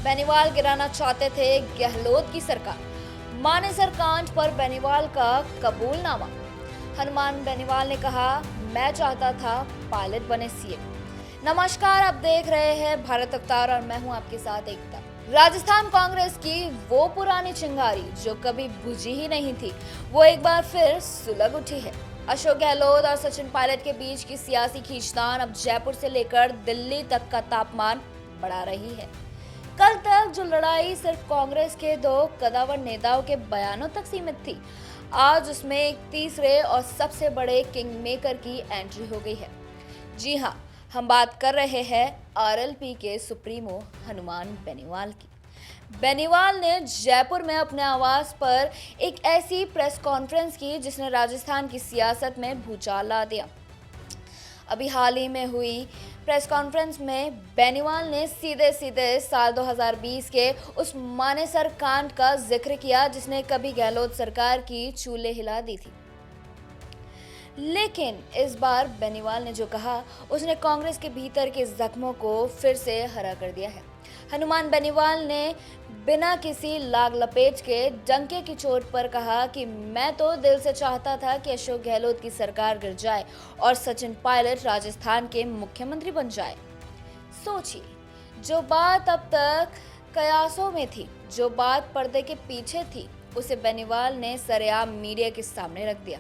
बेनीवाल गिराना चाहते थे गहलोत की सरकार। मानेसर कांड पर बेनीवाल का कबूलनामा। हनुमान बेनीवाल ने कहा, मैं चाहता था पायलट बने सीएम। नमस्कार, आप देख रहे हैं भारत अवतार और मैं हूं आपके साथ एकता। राजस्थान कांग्रेस की वो पुरानी चिंगारी जो कभी बुझी ही नहीं थी, वो एक बार फिर सुलग उठी है। अशोक गहलोत और सचिन पायलट के बीच की सियासी खींचतान अब जयपुर से लेकर दिल्ली तक का तापमान बढ़ा रही है। कल तक जो लड़ाई सिर्फ कांग्रेस के दो कद्दावर नेताओं के बयानों तक सीमित थी, आज उसमें एक तीसरे और सबसे बड़े किंग मेकर की एंट्री हो गई है। जी हाँ, हम बात कर रहे हैं आरएलपी के सुप्रीमो हनुमान बेनीवाल की। बेनीवाल ने जयपुर में अपने आवास पर एक ऐसी प्रेस कॉन्फ्रेंस की जिसने राजस्थान की सियासत में भूचाल ला दिया। अभी हाल ही में हुई प्रेस कॉन्फ्रेंस में बेनीवाल ने सीधे सीधे साल 2020 के उस मानेसर कांड का जिक्र किया जिसने कभी गहलोत सरकार की चूल्हे हिला दी थी। लेकिन इस बार बेनीवाल ने जो कहा, उसने कांग्रेस के भीतर के जख्मों को फिर से हरा कर दिया है। हनुमान बेनीवाल ने बिना किसी लाग लपेट के डंके की चोट पर कहा कि मैं तो दिल से चाहता था कि अशोक गहलोत की सरकार गिर जाए और सचिन पायलट राजस्थान के मुख्यमंत्री बन जाए। सोचिए, जो बात अब तक कयासों में थी, जो बात पर्दे के पीछे थी, उसे बेनीवाल ने सरेआम मीडिया के सामने रख दिया।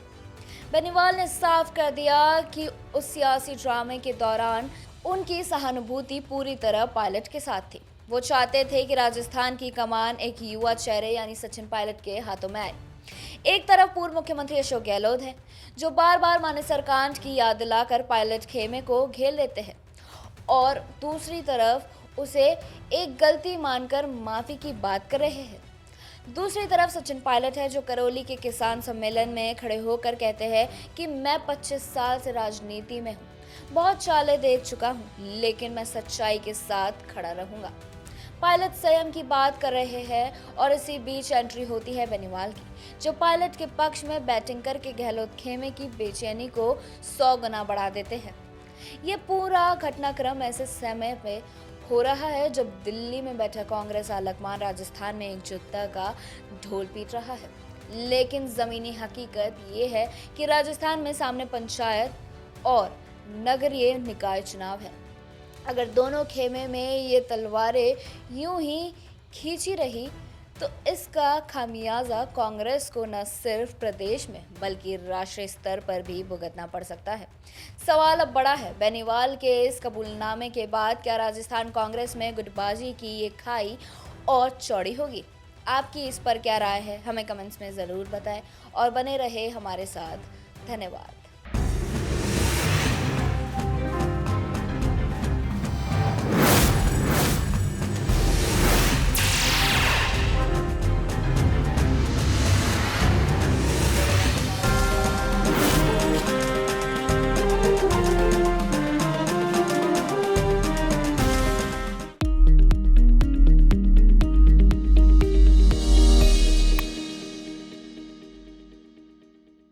बेनीवाल ने साफ कर दिया कि उस सियासी ड्रामे के दौरान उनकी सहानुभूति पूरी तरह पायलट के साथ थी। वो चाहते थे कि राजस्थान की कमान एक युवा चेहरे यानी सचिन पायलट के हाथों में आए। एक तरफ पूर्व मुख्यमंत्री अशोक गहलोत हैं, जो बार बार मानेसर कांड की याद दिलाकर पायलट खेमे को घेर लेते हैं, और दूसरी तरफ उसे एक गलती मानकर माफी की बात कर रहे हैं। दूसरी तरफ सचिन पायलट है, जो करौली के किसान सम्मेलन में खड़े होकर कहते हैं कि मैं 25 साल से राजनीति में हूँ, बहुत चालें देख चुका हूँ, लेकिन मैं सच्चाई के साथ खड़ा रहूंगा। पायलट संयम की बात कर रहे हैं और इसी बीच एंट्री होती है बेनीवाल की, जो पायलट के पक्ष में बैटिंग करके गहलोत खेमे की बेचैनी को 100 गुना बढ़ा देते हैं। ये पूरा घटनाक्रम ऐसे समय पे हो रहा है जब दिल्ली में बैठा कांग्रेस आलकमान राजस्थान में एकजुटता का ढोल पीट रहा है। लेकिन जमीनी हकीकत ये है कि राजस्थान में सामने पंचायत और नगरीय निकाय चुनाव है। अगर दोनों खेमे में ये तलवारें यूं ही खींची रही तो इसका खामियाजा कांग्रेस को न सिर्फ प्रदेश में बल्कि राष्ट्रीय स्तर पर भी भुगतना पड़ सकता है। सवाल अब बड़ा है, बेनीवाल के इस कबूलनामे के बाद क्या राजस्थान कांग्रेस में गुटबाजी की ये खाई और चौड़ी होगी? आपकी इस पर क्या राय है? हमें कमेंट्स में ज़रूर बताएं और बने रहे हमारे साथ। धन्यवाद।